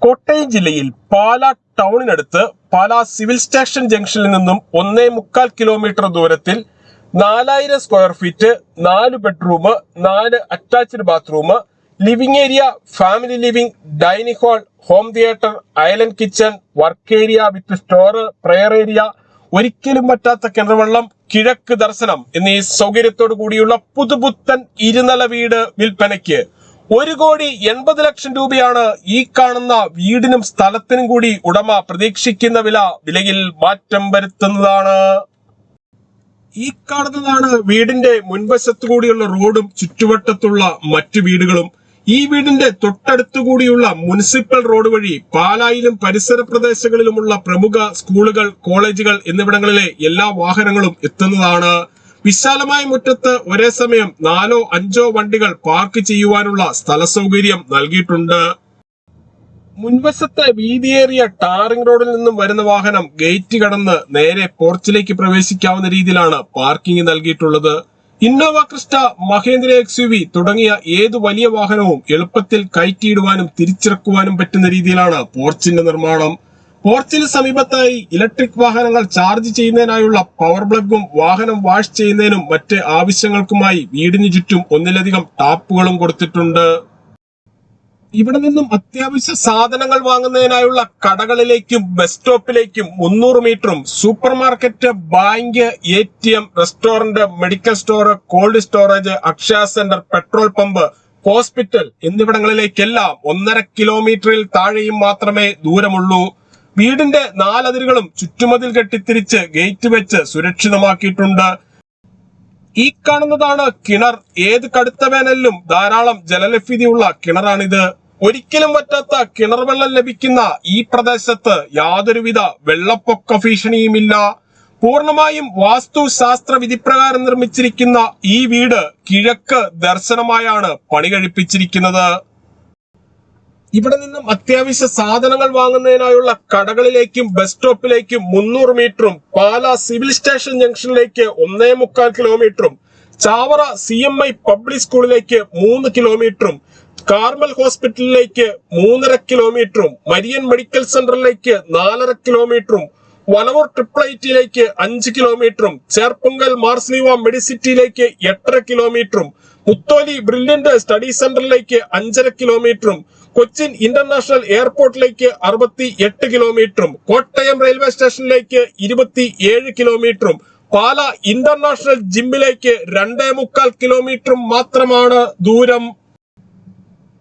കോട്ടയം ജില്ലയിൽ പാലാ ടൗണിനടുത്ത് Pala civil station ജംഗ്ഷനിൽ നിന്നും 1.25 കിലോമീറ്റർ ദൂരത്തിൽ 4000 square feet 4 bedroom 4 attached bathroom, living area, family living, dining hall, home theatre, island kitchen, work area with store, prayer area, ഒരിക്കലും പറ്റാത്ത കിണർവെള്ളം, കിഴക്ക് ദർശനം എന്നീ സൗകര്യത്തോടു കൂടിയുള്ള പുതുപുത്തൻ ഇരുനില വീട് വിൽപ്പനയ്ക്ക് 1,80,00,000 രൂപയാണ് ഈ കാണുന്ന വീടിനും സ്ഥലത്തിനും കൂടി ഉടമ പ്രതീക്ഷിക്കുന്ന വിലയിൽ മാറ്റം വരുത്തുന്നതാണ്. ഈ കാണുന്നതാണ് വീടിന്റെ മുൻവശത്തു കൂടിയുള്ള റോഡും ചുറ്റുവട്ടത്തുള്ള മറ്റു വീടുകളും. ഈ വീടിന്റെ തൊട്ടടുത്തു കൂടിയുള്ള മുനിസിപ്പൽ റോഡ് വഴി പാലായിലും പരിസര പ്രദേശങ്ങളിലുമുള്ള പ്രമുഖ സ്കൂളുകൾ, കോളേജുകൾ എന്നിവിടങ്ങളിലെ എല്ലാ വാഹനങ്ങളും എത്തുന്നതാണ്. വിശാലമായ മുറ്റത്ത് ഒരേ സമയം 4-5 വണ്ടികൾ പാർക്ക് ചെയ്യുവാനുള്ള സ്ഥല സൗകര്യം നൽകിയിട്ടുണ്ട്. മുൻവശത്തെ വീതിയേറിയ ടാറിംഗ് റോഡിൽ നിന്നും വരുന്ന വാഹനം ഗേറ്റ് കടന്ന് നേരെ പോർച്ചിലേക്ക് പ്രവേശിക്കാവുന്ന രീതിയിലാണ് പാർക്കിംഗ് നൽകിയിട്ടുള്ളത്. ഇന്നോവ ക്രിസ്റ്റ, മഹേന്ദ്ര XUV തുടങ്ങിയ ഏതു വലിയ വാഹനവും എളുപ്പത്തിൽ കയറ്റിയിടുവാനും തിരിച്ചിറക്കുവാനും പറ്റുന്ന രീതിയിലാണ് പോർച്ചിന്റെ നിർമ്മാണം. പോർച്ചിന് സമീപത്തായി ഇലക്ട്രിക് വാഹനങ്ങൾ ചാർജ് ചെയ്യുന്നതിനായുള്ള പവർ പ്ലഗും വാഹനം വാഷ് ചെയ്യുന്നതിനും മറ്റ് ആവശ്യങ്ങൾക്കുമായി വീടിന് ചുറ്റും ഒന്നിലധികം ടാപ്പുകളും കൊടുത്തിട്ടുണ്ട്. ഇവിടെ നിന്നും അത്യാവശ്യ സാധനങ്ങൾ വാങ്ങുന്നതിനായുള്ള കടകളിലേക്കും ബസ് സ്റ്റോപ്പിലേക്കും 300 മീറ്ററും supermarket, bank, ATM, restaurant, medical store, cold storage, Akshaya centre, petrol pump, hospital എന്നിവിടങ്ങളിലേക്കെല്ലാം 1.5 കിലോമീറ്ററിൽ താഴെയും മാത്രമേ ദൂരമുള്ളൂ. വീടിന്റെ 4 അതിരുകളും ചുറ്റുമതിൽ കെട്ടിത്തിരിച്ച് ഗേറ്റ് വെച്ച് സുരക്ഷിതമാക്കിയിട്ടുണ്ട്. ഈ കാണുന്നതാണ് കിണർ. ഏത് കടുത്ത വേനലിലും ധാരാളം ജലലഭ്യതയുള്ള കിണറാണിത്. ഒരിക്കലും പറ്റാത്ത കിണർ വെള്ളം ലഭിക്കുന്ന ഈ പ്രദേശത്ത് യാതൊരുവിധ വെള്ളപ്പൊക്ക ഭീഷണിയുമില്ല. പൂർണ്ണമായും വാസ്തുശാസ്ത്ര വിധിപ്രകാരം നിർമ്മിച്ചിരിക്കുന്ന ഈ വീട് കിഴക്ക് ദർശനമായാണ് പണി കഴിപ്പിച്ചിരിക്കുന്നത്. ഇവിടെ നിന്നും അത്യാവശ്യ സാധനങ്ങൾ വാങ്ങുന്നതിനായുള്ള കടകളിലേക്കും ബസ് സ്റ്റോപ്പിലേക്കും 300 മീറ്ററും പാലാ സിവിൽ സ്റ്റേഷൻ ജംഗ്ഷനിലേക്ക് 1.25 കിലോമീറ്ററും ചാവറ CMI പബ്ലിക് സ്കൂളിലേക്ക് 3 കിലോമീറ്ററും കാർമൽ ഹോസ്പിറ്റലിലേക്ക് 3.5 കിലോമീറ്ററും മരിയൻ മെഡിക്കൽ സെന്ററിലേക്ക് 4.5 കിലോമീറ്ററും വലവൂർ ട്രിപ്പിൾ 5 കിലോമീറ്ററും ചേർപ്പുങ്കൽ മാർസ്ലീവ മെഡിസിറ്റിയിലേക്ക് 8.5 കിലോമീറ്ററും മുത്തോലി ബ്രില്യന്റ് സ്റ്റഡി സെന്ററിലേക്ക് 5.5 കിലോമീറ്ററും കൊച്ചിൻ ഇന്റർനാഷണൽ എയർപോർട്ടിലേക്ക് 68 കിലോമീറ്ററും കോട്ടയം റെയിൽവേ സ്റ്റേഷനിലേക്ക് 27 കിലോമീറ്ററും പാല ഇന്റർനാഷണൽ ജിമ്മിലേക്ക് 2.25 കിലോമീറ്ററും മാത്രമാണ് ദൂരം.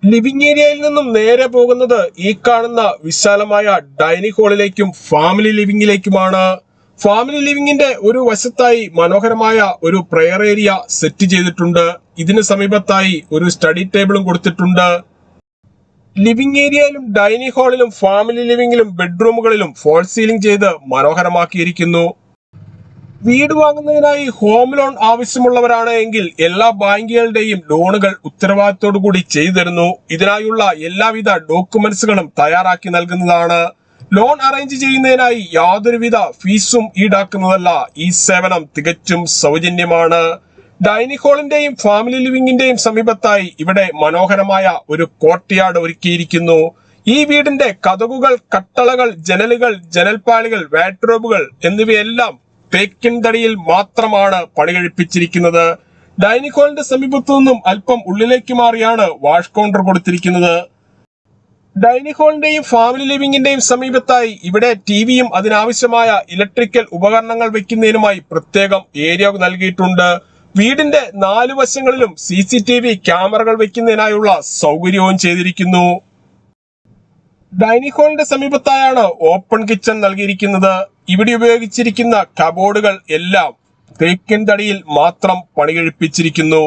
ലിവിംഗ് ഏരിയയിൽ നിന്നും നേരെ പോകുന്നത് ഈ കാണുന്ന വിശാലമായ ഡൈനിങ് ഹാളിലേക്കും ഫാമിലി ലിവിംഗിലേക്കുമാണ്. ഫാമിലി ലിവിംഗിന്റെ ഒരു വശത്തായി മനോഹരമായ ഒരു പ്രയർ ഏരിയ സെറ്റ് ചെയ്തിട്ടുണ്ട്. ഇതിന് സമീപത്തായി ഒരു സ്റ്റഡി ടേബിളും കൊടുത്തിട്ടുണ്ട്. ലിവിംഗ് ഏരിയയിലും ഡൈനിങ് ഹാളിലും ഫാമിലി ലിവിംഗിലും ബെഡ്റൂമുകളിലും ഫോൾ സീലിംഗ് ചെയ്ത് മനോഹരമാക്കിയിരിക്കുന്നു. വീട് വാങ്ങുന്നതിനായി ഹോം ലോൺ ആവശ്യമുള്ളവരാണ് എങ്കിൽ എല്ലാ ബാങ്കുകളുടെയും ലോണുകൾ ഉത്തരവാദിത്തോടു കൂടി ചെയ്തു തരുന്നു. ഇതിനായുള്ള എല്ലാവിധ ഡോക്യുമെന്റ്സുകളും തയ്യാറാക്കി നൽകുന്നതാണ്. ലോൺ അറേഞ്ച് ചെയ്യുന്നതിനായി യാതൊരുവിധ ഫീസും ഈടാക്കുന്നതല്ല. ഈ സേവനം തികച്ചും സൗജന്യമാണ്. ഡൈനിങ് ഹാളിന്റെയും ഫാമിലി ലിവിംഗിന്റെയും സമീപത്തായി ഇവിടെ മനോഹരമായ ഒരു കോർട്ട്യാർഡ് ഒരുക്കിയിരിക്കുന്നു. ഈ വീടിന്റെ കതകുകൾ, കട്ടളകൾ, ജനലുകൾ, ജനൽപ്പാളികൾ, വാഡ്രോബുകൾ എന്നിവയെല്ലാം തേക്കിൻ തടിയിൽ മാത്രമാണ് പണി കഴിപ്പിച്ചിരിക്കുന്നത്. ഡൈനിങ് ഹാളിന്റെ സമീപത്തു നിന്നും അല്പം ഉള്ളിലേക്ക് മാറിയാണ് വാഷ് കൗണ്ടർ കൊടുത്തിരിക്കുന്നത്. ഡൈനിങ് ഹാളിന്റെയും ഫാമിലി ലിവിംഗിന്റെയും സമീപത്തായി ഇവിടെ ടിവിയും അതിനാവശ്യമായ ഇലക്ട്രിക്കൽ ഉപകരണങ്ങൾ വെക്കുന്നതിനുമായി പ്രത്യേകം ഏരിയ നൽകിയിട്ടുണ്ട്. വീടിന്റെ 4 വശങ്ങളിലും CCTV ക്യാമറകൾ വെക്കുന്നതിനായുള്ള സൗകര്യവും ചെയ്തിരിക്കുന്നു. ഡൈനിങ് ഹാളിന്റെ സമീപത്തായാണ് ഓപ്പൺ കിച്ചൺ നൽകിയിരിക്കുന്നത്. ഇവിടെ ഉപയോഗിച്ചിരിക്കുന്ന കബോർഡുകൾ എല്ലാം തേക്കിൻ തടിയിൽ മാത്രം പണി കഴിപ്പിച്ചിരിക്കുന്നു.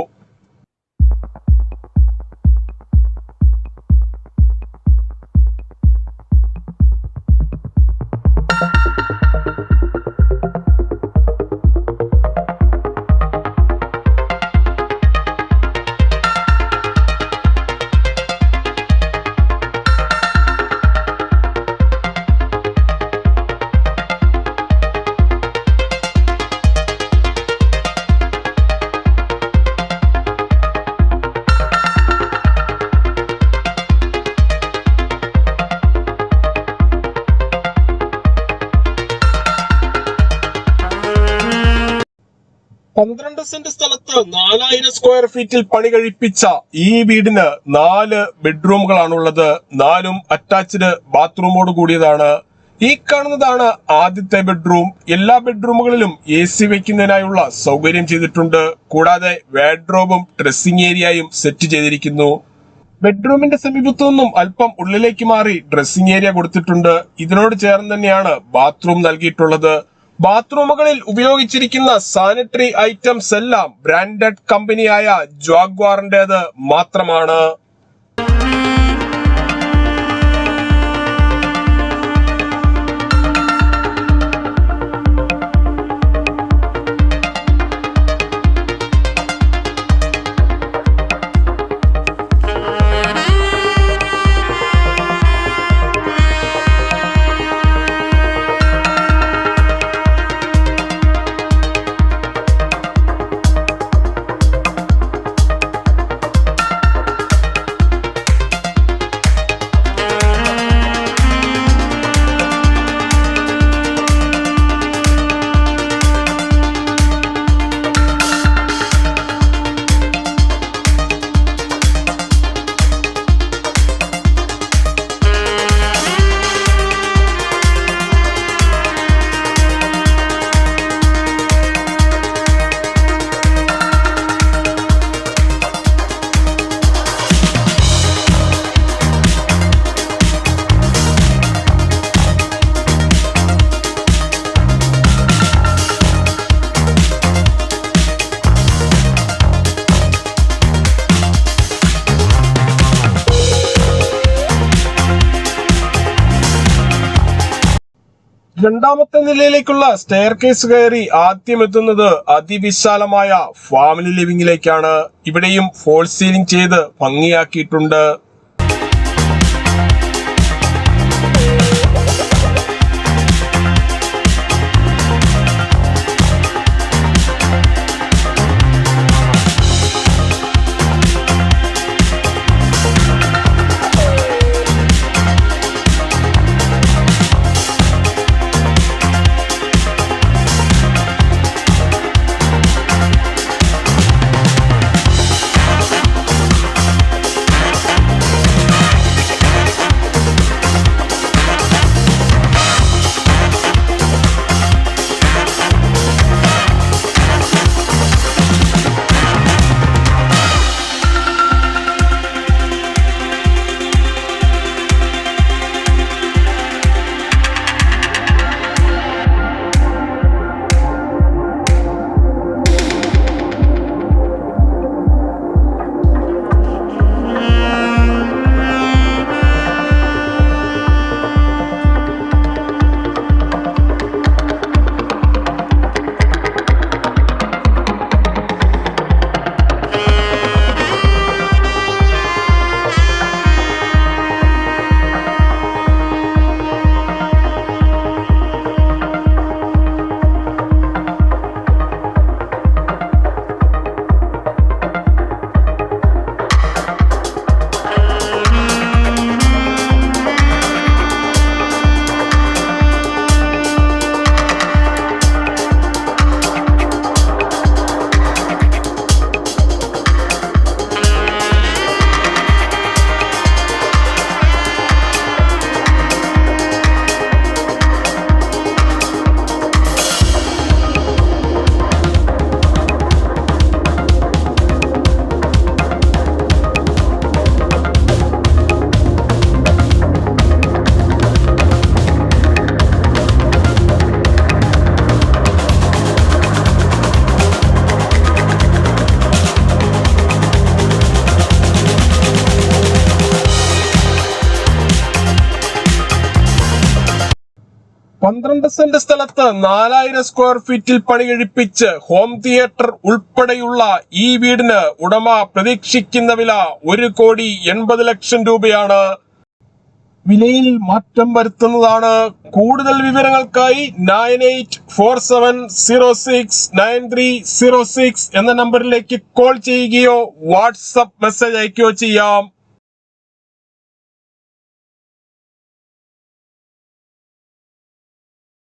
12 സെന്റ് സ്ഥലത്ത് 4000 സ്ക്വയർ ഫീറ്റിൽ പണി കഴിപ്പിച്ച ഈ വീടിന് 4 ബെഡ്റൂമുകളാണുള്ളത്. 4ഉം അറ്റാച്ച്ഡ് ബാത്റൂമോട് കൂടിയതാണ്. ഈ കാണുന്നതാണ് ആദ്യത്തെ ബെഡ്റൂം. എല്ലാ ബെഡ്റൂമുകളിലും AC വെക്കുന്നതിനായുള്ള സൗകര്യം ചെയ്തിട്ടുണ്ട്. കൂടാതെ വാർഡ്രോബും ഡ്രസ്സിംഗ് ഏരിയയും സെറ്റ് ചെയ്തിരിക്കുന്നു. ബെഡ്റൂമിന്റെ സമീപത്തു നിന്നും അല്പം ഉള്ളിലേക്ക് മാറി ഡ്രസ്സിംഗ് ഏരിയ കൊടുത്തിട്ടുണ്ട്. ഇതിനോട് ചേർന്ന് തന്നെയാണ് ബാത്റൂം നൽകിയിട്ടുള്ളത്. ബാത്റൂമുകളിൽ ഉപയോഗിച്ചിരിക്കുന്ന സാനിറ്ററി ഐറ്റംസ് എല്ലാം ബ്രാൻഡഡ് കമ്പനിയായ ജാഗ്വാറിന്റേത് മാത്രമാണ്. രണ്ടാമത്തെ നിലയിലേക്കുള്ള സ്റ്റെയർ കേസ് കയറി ആദ്യം എത്തുന്നത് അതിവിശാലമായ ഫാമിലി ലിവിംഗിലേക്കാണ്. ഇവിടെയും ഫോൾ സീലിംഗ് ചെയ്ത് ഭംഗിയാക്കിയിട്ടുണ്ട്. പന്ത്രണ്ട് സെന്റ് സ്ഥലത്ത് 4000 സ്ക്വയർ ഫീറ്റിൽ പണി കഴിപ്പിച്ച് ഹോം തിയേറ്റർ ഉൾപ്പെടെയുള്ള ഈ വീടിന് ഉടമ പ്രതീക്ഷിക്കുന്ന വില 1,80,00,000 രൂപയാണ്. വിലയിൽ മാറ്റം വരുത്തുന്നതാണ്. കൂടുതൽ വിവരങ്ങൾക്കായി 9847069306 എന്ന നമ്പറിലേക്ക് കോൾ ചെയ്യുകയോ വാട്സ്ആപ്പ് മെസ്സേജ് അയക്കുകയോ ചെയ്യാം.